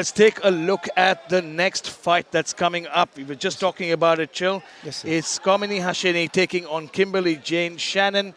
Let's take a look at the next fight that's coming up. We were just talking about it, Chill. Yes, sir. It's Kaumini Hashini taking on Kimberly Jane Shannon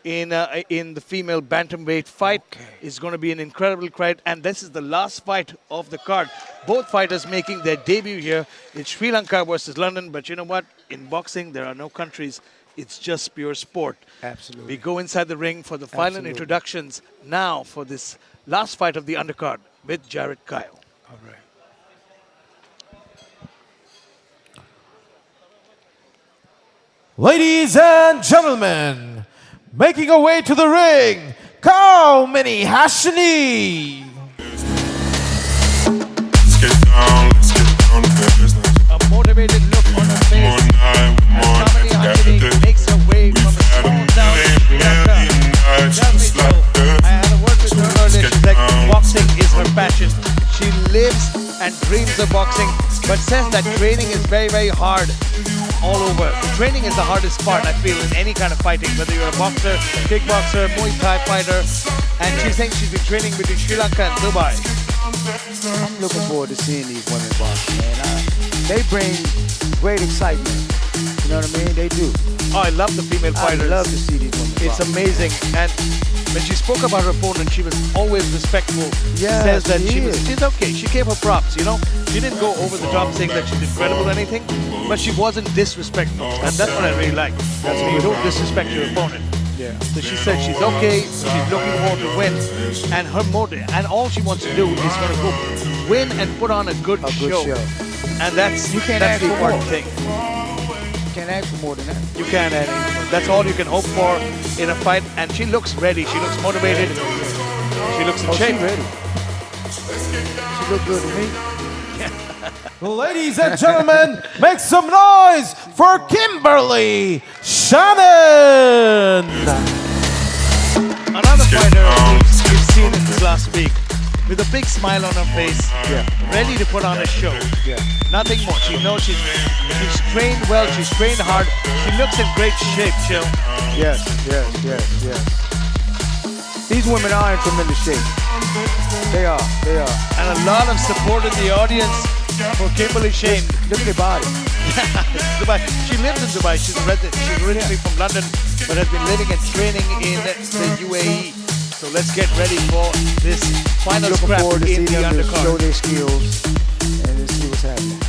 in the female bantamweight fight. It's going to be an incredible fight, and this is the last fight of the card. Both fighters making their debut here. It's Sri Lanka versus London, but you know what? In boxing, there are no countries. It's just pure sport. Absolutely. We go inside the ring for the final introductions now for this last fight of the undercard with Jared Kyle. All right. Ladies and gentlemen, making our way to the ring, Kaumini Hashini. Let's get down to business. A motivated look on her face. Kaumini Hashini makes her way from a small town in Sri Lanka. Tell me so. I had a word with her earlier. She's like, boxing is her passion. She lives and dreams of boxing, but says that training is very, very hard all over. The training is the hardest part, I feel, in any kind of fighting, whether you're a boxer, kickboxer, Muay Thai fighter. And she's saying she's been training between Sri Lanka and Dubai. I'm looking forward to seeing these women box, man. They bring great excitement. You know what I mean? They do. Oh, I love the female fighters. I love to see these women It's box. amazing. And when she spoke about her opponent, she was always respectful. Yeah, Says that she is. she's okay. She gave her props, you know. She didn't go over the top saying that she's incredible or anything, but she wasn't disrespectful. And that's what I really like. That's when you don't disrespect your opponent. Yeah. So she said she's okay, she's looking forward to win, and her motive, and all she wants to do is going to go win and put on a good show. And that's You can't that's ask the for more. important thing. You can't ask for more than that. You can't add anything. That's all you can hope for in a fight. And she looks ready. She looks motivated. She looks in shape. She's ready. She look good to me. Ladies and gentlemen, make some noise for Kimberly Shannon. Another fighter we've seen in this last week with a big smile on her face, ready to put on a show. Nothing more. She knows she's trained well, she's trained hard. She looks in great shape, Chill. Yes. These women are in tremendous shape. They are. And a lot of support in the audience for Kimberly Shane. Look at their body. Dubai. She lives in Dubai. She's originally from London, but has been living and training in the UAE. So let's get ready for this final Looking scrap forward to in see the them to show undercard. their skills and let's see what's happening.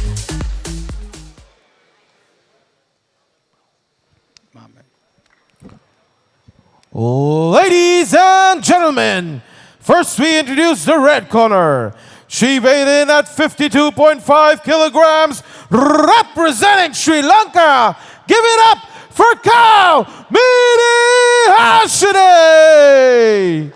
My man. Ladies and gentlemen, first we introduce the red corner. She weighed in at 52.5 kilograms, representing Sri Lanka. Give it up for Kaumini Hashini.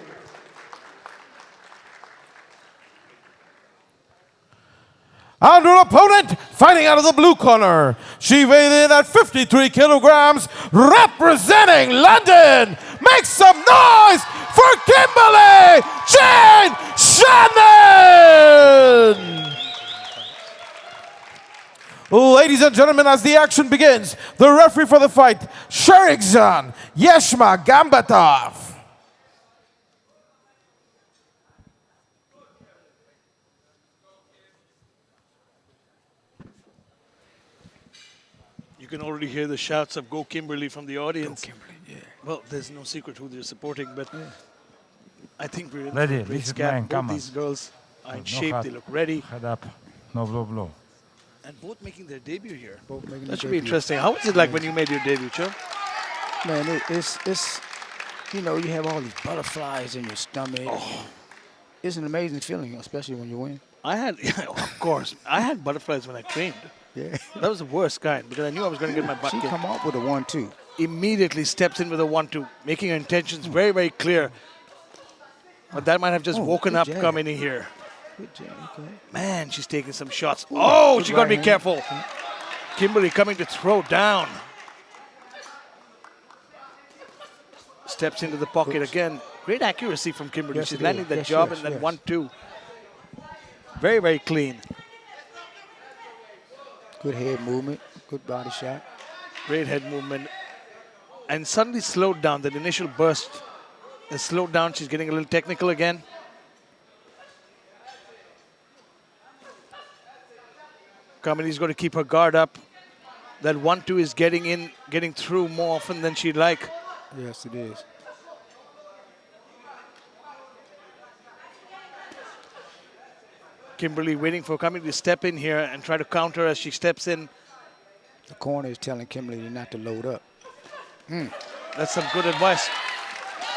And her opponent fighting out of the blue corner. She weighed in at 53 kilograms, representing London. Make some noise for Kimberly Jane Shannon. Ladies and gentlemen, as the action begins, the referee for the fight, Sherikzan Yeshma Gambatov. You can already hear the shouts of "Go Kimberly" from the audience. Kimberly, yeah. Well, there's no secret who they're supporting, but I think we're in Ready, for a great this is scam. mine, Both come on. these girls are in No shape. hat. They look ready, Head up. No blow blow. and both making their debut here. Both making That their should be debut. interesting. How was it like when you made your debut, Joe? Man, it's you know, you have all these butterflies in your stomach. It's an amazing feeling, especially when you win. I had, of course, I had butterflies when I trained. Yeah. That was the worst kind because I knew I was going to get my butt She kicked. come up with a 1-2. Immediately steps in with a 1-2, making her intentions very, very clear. But that might have just woken good up jab. Kamini here. Good job. Okay. Man, she's taking some shots. Oh, good she got to be right careful. Kimberly coming to throw down. Steps into the pocket again. Great accuracy from Kimberly. Yes, She's it landing is. that Yes, job yes, and then yes. 1-2. Very, very clean. Good head movement. Good body shot. Great head movement. And suddenly slowed down. That initial burst is slowed down. She's getting a little technical again. Kamini's going to keep her guard up. That 1-2 is getting through more often than she'd like. Yes, it is. Kimberly waiting for Kamini to step in here and try to counter as she steps in. The corner is telling Kimberly not to load up. That's some good advice.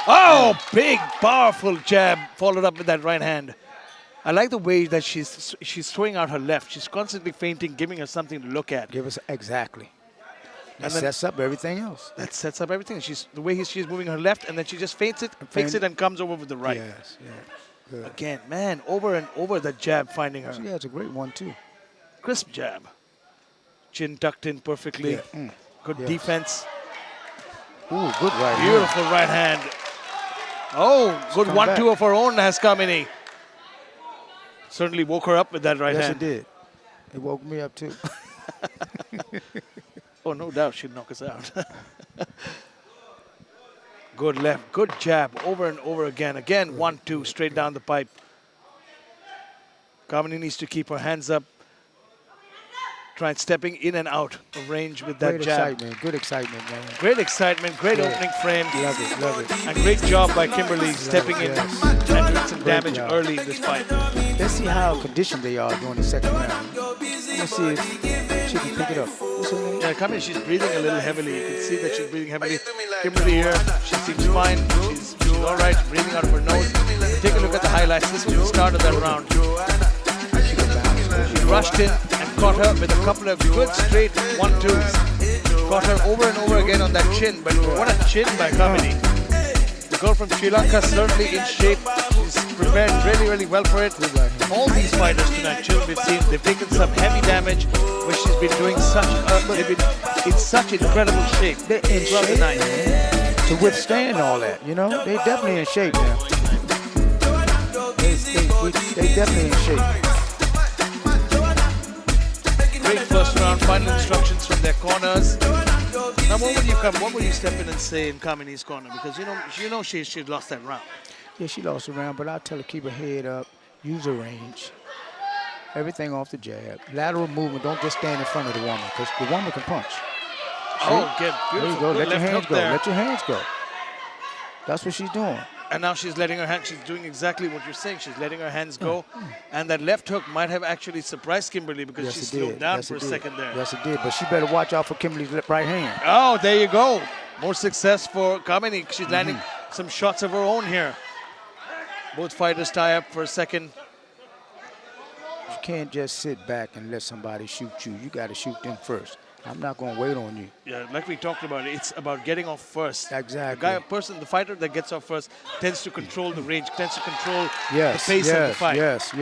Oh, big, powerful jab, followed up with that right hand. I like the way that she's throwing out her left. She's constantly feinting, giving her something to look at. Give us exactly. That And then- sets up everything else. That sets up everything. The way she's moving her left, and then she just feints it, fakes it, and comes over with the right. Yes, yeah. Good. Again, man, over and over that jab finding her. She has a great one, too. Crisp jab. Chin tucked in perfectly. Yeah. Good Yes. defense. Ooh, good right hand. Beautiful right hand. Oh, good come 1-2 back. of her own has Kamini. Certainly woke her up with that right Yes, hand. it did. It woke me up, too. Oh, no doubt she'd knock us out. Good left, good jab, over and over again. Again, 1-2, straight down the pipe. Kamini needs to keep her hands up. Trying stepping in and out of range with that Great jab. excitement. Good excitement, man. Great excitement, great Yeah. opening frame. Love it, love it. And great job by Kimberly stepping in yes. and doing some Great damage job. early in this fight. Let's see how conditioned they are during the second round. Let's see if she can pick it up. What's her name? Yeah, Kamini, she's breathing a little heavily. You can see that she's breathing heavily. Kimberly here, she seems fine. She's all right, breathing out of her nose. Take a look at the highlights. This was the start of that round. She rushed in and caught her with a couple of good straight 1-2s. Caught her over and over again on that chin, but what a chin by Kamini. The girl from Sri Lanka certainly in shape. She's prepared really, really well for it. All these fighters tonight, children, we've seen, they've taken some heavy damage, but she's been doing they've been in such incredible shape They're in throughout the shape night. to withstand all that, you know? They definitely in shape now. They definitely in shape. Great first round, final instructions from their corners. Now, what will you step in and say in Kamini's corner? Because you know she lost that round. Yeah, she lost the round, but I tell her keep her head up, use her range. Everything off the jab. Lateral movement, don't just stand in front of the woman, because the woman can punch. Oh, good, There you beautiful. go, Good let your left hands hook go, there. let your hands go. That's what she's doing. And now she's letting her hands, she's doing exactly what you're saying. She's letting her hands go. And that left hook might have actually surprised Kimberly because Yes, she it slowed did. down Yes, for a it did. second there. Yes, it did, but she better watch out for Kimberly's right hand. Oh, there you go. More success for Kamini. She's landing some shots of her own here. Both fighters tie up for a second. You can't just sit back and let somebody shoot you. You got to shoot them first. I'm not going to wait on you. Yeah, like we talked about, it's about getting off first. Exactly. The fighter that gets off first tends to control the range, tends to control Yes, the pace of the fight. yes,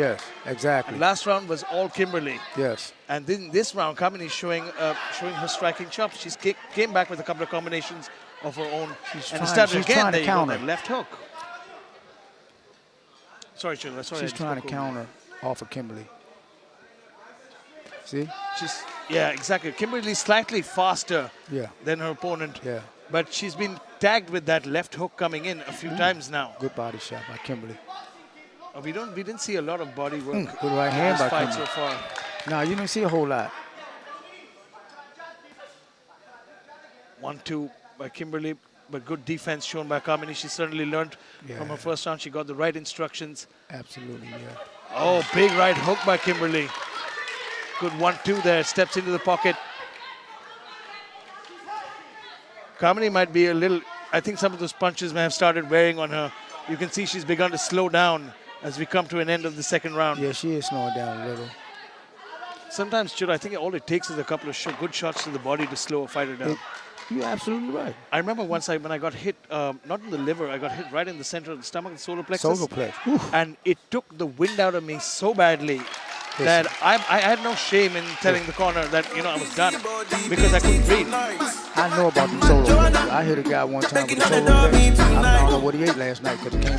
exactly. And last round was all Kimberly. Yes. And then this round, Kamini is showing her striking chops. She's came back with a couple of combinations of her own. She's and trying- started she's again, trying to there you go, counter. that left hook. Sorry, Chilla. Sorry, I She's just trying to spoke over you. counter off of Kimberly. See? Yeah, exactly. Kimberly's slightly faster Yeah. than her opponent. Yeah. But she's been tagged with that left hook coming in a few times now. Good body shot by Kimberly. We didn't see a lot of body work Good right hand in this by fight Kimberly. so far. No, you didn't see a whole lot. 1-2 by Kimberly, but good defense shown by Kamini. She certainly learned from her Yeah. first round. She got the right instructions. Absolutely, yeah. Oh, big right hook by Kimberly. Good 1-2 there, steps into the pocket. Kamini might be a little, I think some of those punches may have started wearing on her. You can see she's begun to slow down as we come to an end of the second round. Yeah, she is slowing down a little. Sometimes, Chira, I think all it takes is a couple of good shots to the body to slow a fighter down. You're absolutely right. I remember once when I got hit, not in the liver, I got hit right in the center of the stomach, the solar plexus. Solar plex. Whew. And it took the wind out of me so badly that I had no shame in telling the corner that, I was done because I couldn't breathe. I know about the solar plex. I hit a guy one time with a solar plex. I found out what he ate last night because it came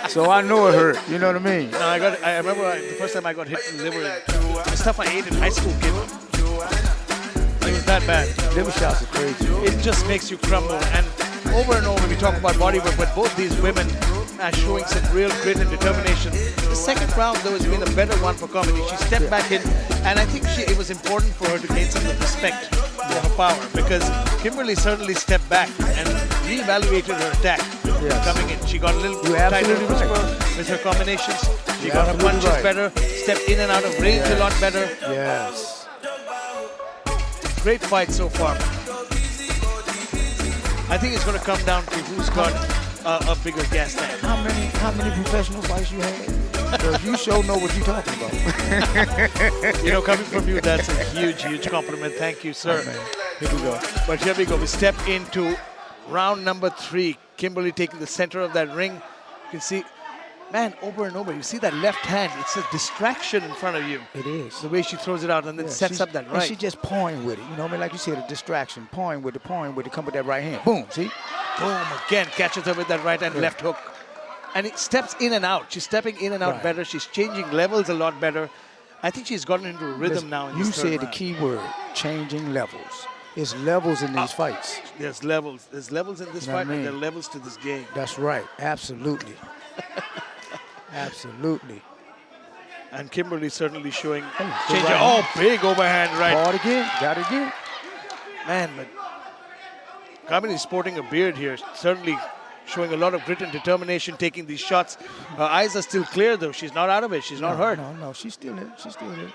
up. So I know it hurt. You know what I mean? No, I remember the first time I got hit in the liver, the stuff I ate in high school, kid. It was that bad. Liver shots are crazy. It just makes you crumble. And over we talk about body work, but both these women as showing some real grit and determination. The second round, though, has been a better one for Kamini. She stepped back in, and I think it was important for her to gain some respect for her power, because Kimberly certainly stepped back and reevaluated her attack coming in. She got a little tighter with her combinations. She got her punches better, stepped in and out of range a lot better. Yes. Great fight so far. I think it's going to come down to who's got a bigger gas tank. How many professional fights you had? Because you sure know what you're talking about. You know, coming from you, that's a huge compliment. Thank you, sir. Here we go. But here we go. We step into round number 3. Kimberly taking the center of that ring. You can see, man, over and over. You see that left hand. It's a distraction in front of you. It is. The way she throws it out and then sets up that right. And she's just pawing with it. You know what I mean? Like you said, a distraction. Pawing with it, come with that right hand. Boom, see? Boom, again, catches her with that right hand left hook. And it steps in and out. She's stepping in and out better. She's changing levels a lot better. I think she's gotten into a rhythm now in this third round. You said the key word, changing levels. There's levels in these fights. There's levels. There's levels in this fight, and there are levels to this game. That's right. Absolutely. Absolutely. And Kimberly certainly showing change. Oh, big overhand right. Hard again. Got it again. Man, but Kamini's sporting a beard here. Certainly showing a lot of grit and determination, taking these shots. Her eyes are still clear, though. She's not out of it. She's not hurt. No. She's still in. She's still in.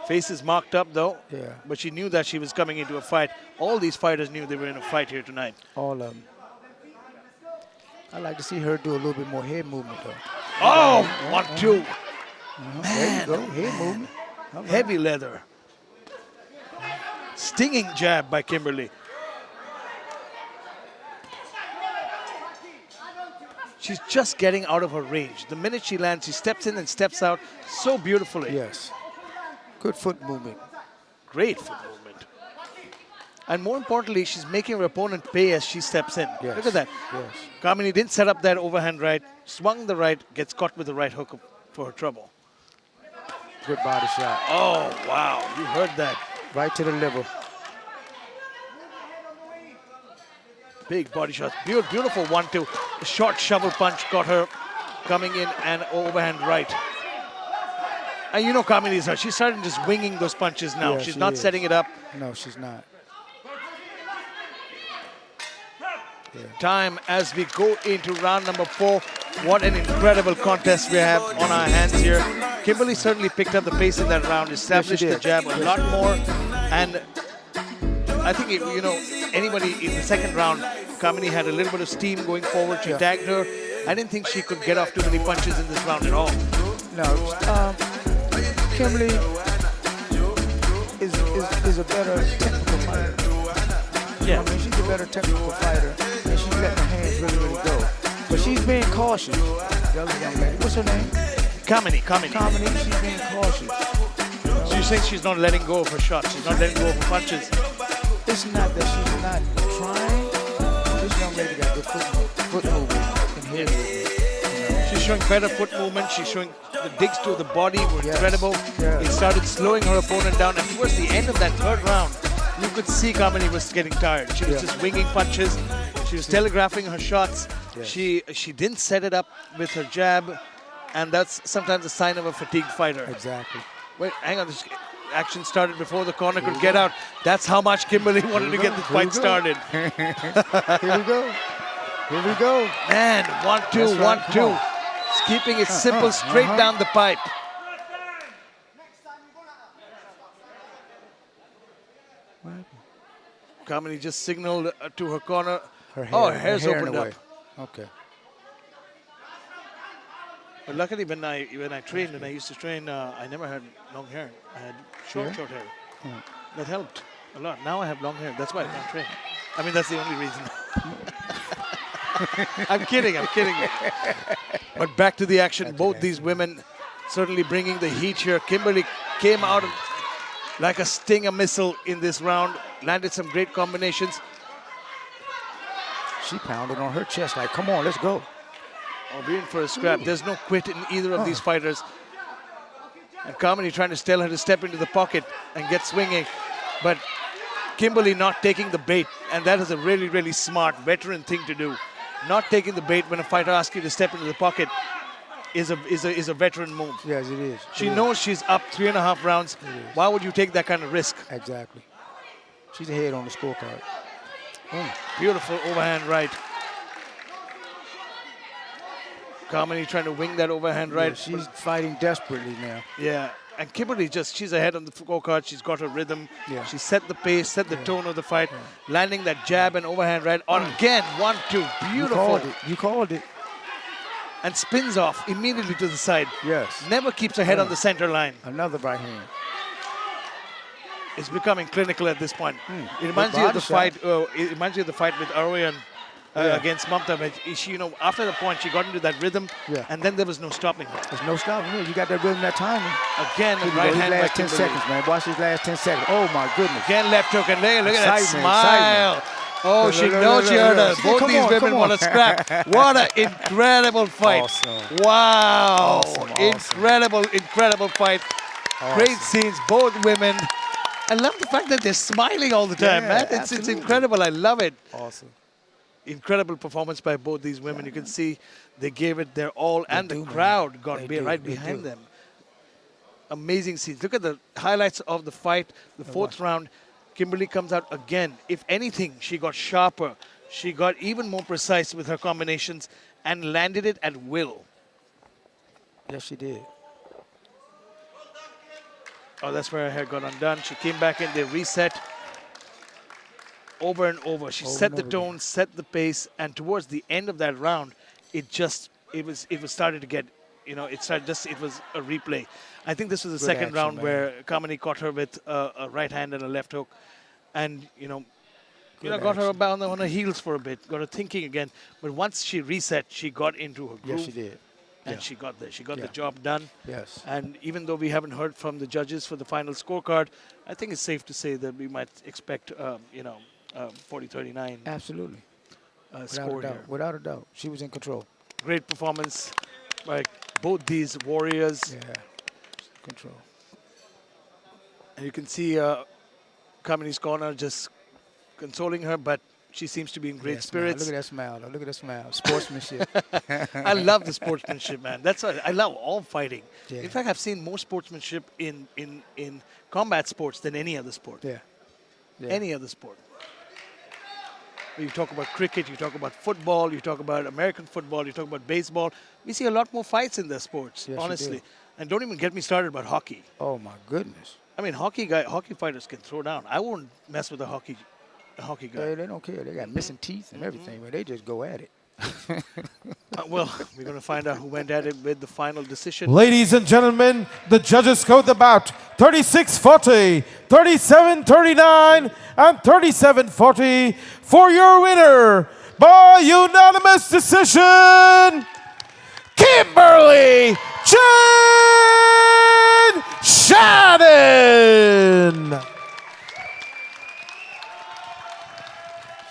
Face is marked up, though. Yeah. But she knew that she was coming into a fight. All these fighters knew they were in a fight here tonight. All of them. I like to see her do a little bit more head movement, though. Oh, 1-2. Man. There you go. Head movement. Right. Heavy leather. Stinging jab by Kimberly. She's just getting out of her range. The minute she lands, she steps in and steps out so beautifully. Yes. Good foot movement. Great foot movement. And more importantly, she's making her opponent pay as she steps in. Yes. Look at that. Yes. Kamini didn't set up that overhand right, swung the right, gets caught with the right hook for her trouble. Good body shot. Oh, wow. You heard that. Right to the liver. Big body shot. Beautiful 1-2. A short shovel punch got her coming in and overhand right. And you know Kamini's her. She's starting just winging those punches now. Yeah, she's she not is. setting it up. No, she's not. Yeah. Time as we go into round number 4. What an incredible contest we have on our hands here. Kimberly certainly picked up the pace in that round, established the jab a lot more. And I think, you know, anybody in the second round, Kamini had a little bit of steam going forward. She tagged her. I didn't think she could get off too many punches in this round at all. No. Kimberly is a better technical fighter. Yeah. I mean, she's a better technical fighter, and she's letting her hands really go. But she's being cautious. The other young lady, what's her name? Kamini. Kaumini, she's being cautious. So you saying she's not letting go of her shots, she's not letting go of her punches. It's not that she's not trying. This young lady got good foot movement and head movement. She's showing better foot movement. She's showing the digs to the body were incredible. Yes. It started slowing her opponent down. And towards the end of that third round, you could see Kamini was getting tired. She was just winging punches. She was telegraphing her shots. Yes. She didn't set it up with her jab. And that's sometimes a sign of a fatigued fighter. Exactly. Wait, hang on. This action started before the corner could get out. That's how much Kimberly wanted to get this fight started. Here we go. Here we go. Man, 1-2, 1-2. It's keeping it simple, straight down the pipe. Kamini just signaled to her corner. Her hair, her hair's her hair opened in up. the way. Okay. But luckily, when I trained, and I used to train, I never had long hair. I had short hair. That helped a lot. Now I have long hair. That's why I can't train. I mean, that's the only reason. I'm kidding. But back to the action. Both these women certainly bringing the heat here. Kimberly came out of like a Stinger missile in this round. Landed some great combinations. She pounded on her chest like, come on, let's go. Oh, we're in for a scrap. There's no quit in either of these fighters. And Kamini trying to tell her to step into the pocket and get swinging. But Kimberly not taking the bait. And that is a really, really smart veteran thing to do. Not taking the bait when a fighter asks you to step into the pocket is a veteran move. Yes, it is. She It is. knows she's up 3.5 rounds. Why would you take that kind of risk? Exactly. She's ahead on the scorecard. Beautiful overhand right. Kamini trying to wing that overhand right. Yeah, she's fighting desperately now. Yeah. And Kimberly she's ahead on the scorecard. She's got her rhythm. Yeah. She set the pace, set the tone of the fight, landing that jab and overhand right on again. 1-2. Beautiful. You called it. And spins off immediately to the side. Yes. Never keeps her head on the center line. Another right hand. It's becoming clinical at this point. It Good reminds you of body the shot. fight. It reminds you of the fight with Arroyan against Mamta. But she, after the point, she got into that rhythm, and then there was no stopping her. There's no stopping here. You got that rhythm, that timing. Again, Here we right go. These hand by last 10 Kimberly. seconds, man. Watch these last 10 seconds. Oh, my goodness. Again, left hook, and look at that Excitement, smile. Oh, Look, she look, knows look, she heard look. us. Both Come these on, women come want on. to scrap. What an incredible fight. Awesome. Wow. Awesome. Incredible fight. Great scenes, both women. I love the fact that they're smiling all the time, Yeah, man. It's absolutely. incredible. I love it. Awesome. Incredible performance by both these women. You can see they gave it their all, and do, the man. crowd got They do, right they behind do. them. Amazing scenes. Look at the highlights of the fight. The fourth round, Kimberly comes out again. If anything, she got sharper. She got even more precise with her combinations and landed it at will. Yes, she did. Oh, that's where her hair got undone. She came back in, they reset over and over. She set the tone, set the pace, and towards the end of that round, it was started to get, it was a replay. I think this was the second action, round man. where Kamini caught her with a right hand and a left hook, and got her about on her heels for a bit, got her thinking again. But once she reset, she got into her groove. Yes, she did. And Yeah. she got there. She got the Yeah. job done. Yes. And even though we haven't heard from the judges for the final scorecard, I think it's safe to say that we might expect, 40-39 Absolutely. score here. Without a doubt. She was in control. Great performance by both these warriors. Yeah. Control. And you can see Kamini's corner just consoling her, but she seems to be in great Yeah, smile. spirits. Look at that smile. Look at that smile. Sportsmanship. I love the sportsmanship, man. That's what I love all fighting. Yeah. In fact, I've seen more sportsmanship in combat sports than any other sport. Yeah. Yeah. Any other sport. You talk about cricket, you talk about football, you talk about American football, you talk about baseball. We see a lot more fights in the sports, Yes, you honestly. do. And don't even get me started about hockey. Oh, my goodness. I mean, hockey fighters can throw down. I wouldn't mess with a hockey guy. They don't care. They got missing teeth and everything, but they just go at it. Well, we're going to find out who went at it with the final decision. Ladies and gentlemen, the judges scored the bout 36-40, 37-39, and 37-40 for your winner by unanimous decision, Kimberly Jane Shannon.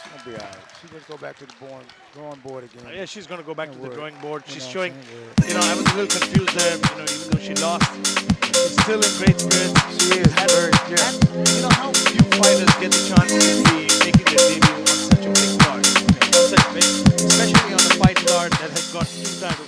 She's going to be all right. She's going to go back to the drawing board again. Yeah, she's going to go back to the Word. drawing board. You She's know showing, what I'm saying? I was a little confused there, even though she lost. She's still in great spirits. She is very, yeah. And how few fighters get the chance to be making their debut on such a big card. Especially on a fight card that has got 2 title